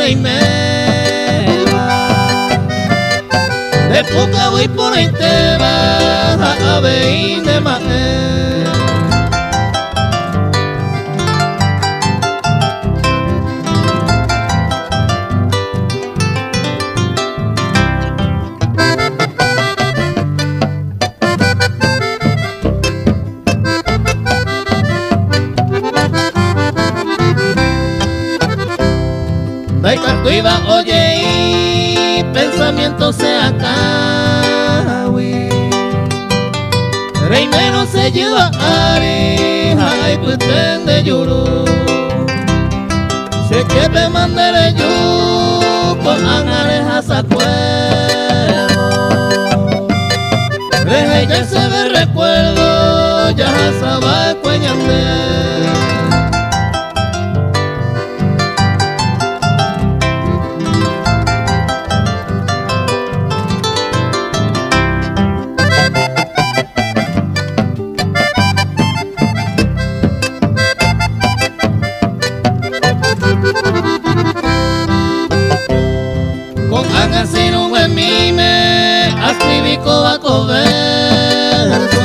y me va. De poca voy por ahí te vas a ver de más. Tú iba, oye, y pensamiento se acabe. Reimero se lleva ari, ay, pues tende lloró. Se que me mandere yo, con anarejas a cuervo. Reje ya se ve recuerdo, ya sabe cueñante. Con Angasino en mí me escribí a verso.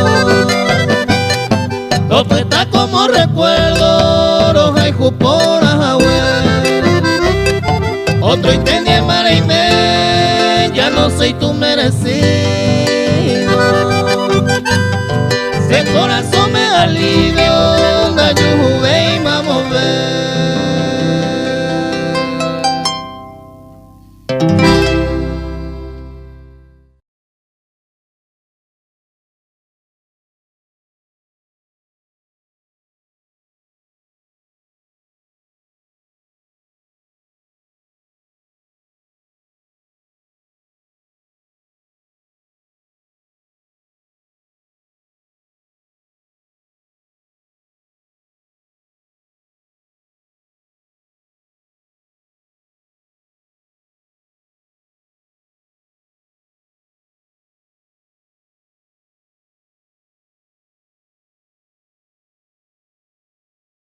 Todo está como recuerdo, roja y jupora jahuel. Otro entendí en mar y me, ya no soy tu merecido.